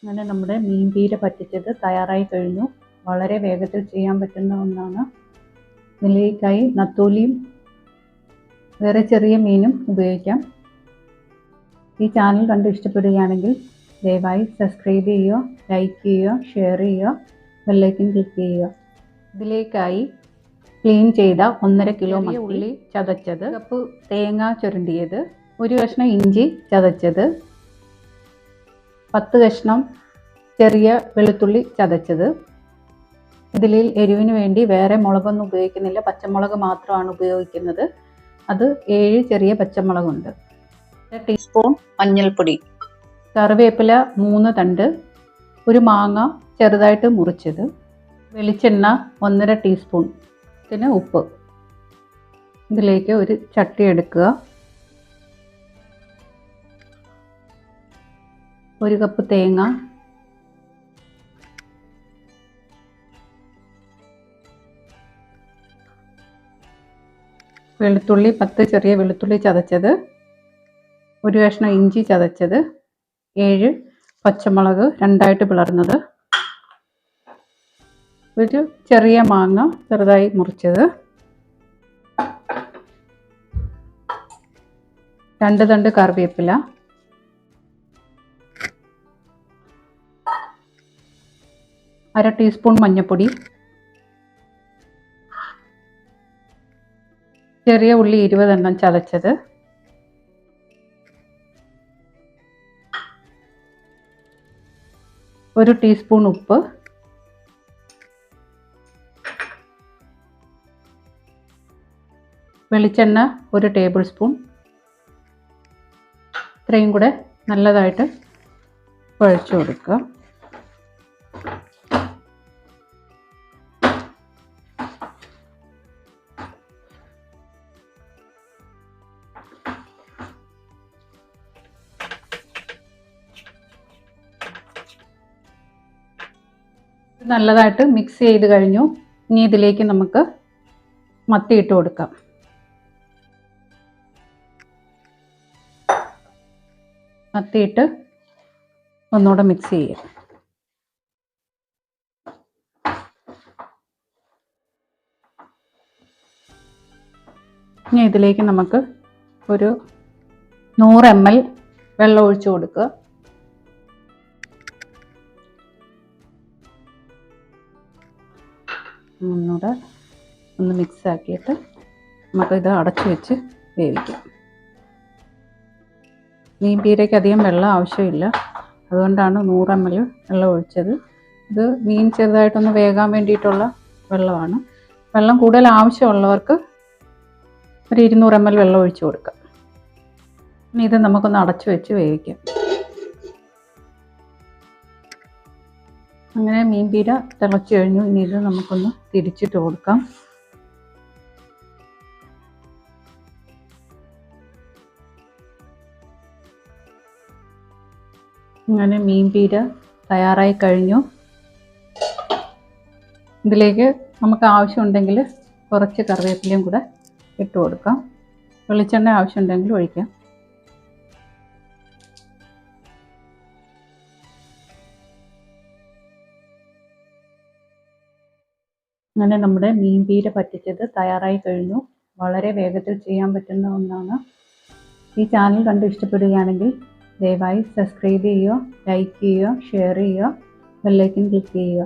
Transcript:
അങ്ങനെ നമ്മുടെ മീൻ പീര പറ്റിച്ചത് തയ്യാറായി കഴിഞ്ഞു. വളരെ വേഗത്തിൽ ചെയ്യാൻ പറ്റുന്ന ഒന്നാണ്. ഇതിലേക്കായി നത്തോലിയും വേറെ ചെറിയ മീനും ഉപയോഗിക്കാം. ഈ ചാനൽ കണ്ട് ഇഷ്ടപ്പെടുകയാണെങ്കിൽ ദയവായി സബ്സ്ക്രൈബ് ചെയ്യുക, ലൈക്ക് ചെയ്യുക, ഷെയർ ചെയ്യുക, ബെല്ലൈക്കൻ ക്ലിക്ക് ചെയ്യുക. ഇതിലേക്കായി ക്ലീൻ ചെയ്ത 1.5 കിലോ ഉള്ളി ചതച്ചത്, കപ്പ് തേങ്ങ ചുരണ്ടിയത്, ഒരു കഷ്ണം ഇഞ്ചി ചതച്ചത്, 10 കഷ്ണം ചെറിയ വെളുത്തുള്ളി ചതച്ചത്. ഇതിൽ എരിവിന് വേണ്ടി വേറെ മുളകൊന്നും ഉപയോഗിക്കുന്നില്ല, പച്ചമുളക് മാത്രമാണ് ഉപയോഗിക്കുന്നത്. അത് 7 ചെറിയ പച്ചമുളകുണ്ട്. 1 ടീസ്പൂൺ മഞ്ഞൾപ്പൊടി, കറിവേപ്പില 3 തണ്ട്, ഒരു മാങ്ങ ചെറുതായിട്ട് മുറിച്ചത്, വെളിച്ചെണ്ണ 1.5 ടീസ്പൂൺ, പിന്നെ ഉപ്പ്. ഇതിലേക്ക് ഒരു ചട്ടി എടുക്കുക. 1 കപ്പ് തേങ്ങ, വെളുത്തുള്ളി 10 ചെറിയ വെളുത്തുള്ളി ചതച്ചത്, ഒരു കഷ്ണം ഇഞ്ചി ചതച്ചത്, 7 പച്ചമുളക് രണ്ടായിട്ട് പിളർന്നത്, ഒരു ചെറിയ മാങ്ങ ചെറുതായി മുറിച്ചത്, 2 തണ്ട് കറിവേപ്പില, അര ടീസ്പൂൺ മഞ്ഞൾപ്പൊടി, ചെറിയ ഉള്ളി 20 എണ്ണം ചതച്ചത്, ഒരു ടീസ്പൂൺ ഉപ്പ്, വെളിച്ചെണ്ണ 1 ടേബിൾ സ്പൂൺ. ഇത്രയും കൂടെ നല്ലതായിട്ട് കുഴച്ച് കൊടുക്കുക. നല്ലതായിട്ട് മിക്സ് ചെയ്ത് കഴിഞ്ഞു. ഇനി ഇതിലേക്ക് നമുക്ക് മത്തി ഇട്ട് കൊടുക്കാം. മത്തിയിട്ട് ഒന്നുകൂടെ മിക്സ് ചെയ്യുക. ഇനി ഇതിലേക്ക് നമുക്ക് ഒരു 100 ml വെള്ളം ഒഴിച്ചു കൊടുക്കുക. ഒന്നുകൂടെ ഒന്ന് മിക്സ് ആക്കിയിട്ട് നമുക്കിത് അടച്ചു വെച്ച് വേവിക്കാം. മീൻ പീരയ്ക്ക് അധികം വെള്ളം ആവശ്യമില്ല, അതുകൊണ്ടാണ് 100 ml വെള്ളം ഒഴിച്ചത്. ഇത് മീൻ ചെറുതായിട്ടൊന്ന് വേകാൻ വേണ്ടിയിട്ടുള്ള വെള്ളമാണ്. വെള്ളം കൂടുതൽ ആവശ്യമുള്ളവർക്ക് ഒരു 200 ml വെള്ളം ഒഴിച്ച് കൊടുക്കാം. ഇനി ഇത് നമുക്കൊന്ന് അടച്ചു വെച്ച് വേവിക്കാം. അങ്ങനെ മീൻ പീര തിളച്ച് കഴിഞ്ഞു. ഇനി ഇത് നമുക്കൊന്ന് തിരിച്ചിട്ട് കൊടുക്കാം. അങ്ങനെ മീൻ പീര തയ്യാറായി കഴിഞ്ഞു. ഇതിലേക്ക് നമുക്ക് ആവശ്യമുണ്ടെങ്കിൽ കുറച്ച് കറിവേപ്പിലയും കൂടെ ഇട്ട് കൊടുക്കാം. വെളിച്ചെണ്ണ ആവശ്യമുണ്ടെങ്കിൽ ഒഴിക്കാം. അങ്ങനെ നമ്മുടെ മീൻ പീര പറ്റിച്ചത് തയ്യാറായി കഴിഞ്ഞു. വളരെ വേഗത്തിൽ ചെയ്യാൻ പറ്റുന്ന ഒന്നാണ്. ഈ ചാനൽ കണ്ട് ഇഷ്ടപ്പെടുകയാണെങ്കിൽ ദയവായി സബ്സ്ക്രൈബ് ചെയ്യുക, ലൈക്ക് ചെയ്യുക, ഷെയർ ചെയ്യുക, ബെല്ലൈക്കൻ ക്ലിക്ക് ചെയ്യുക.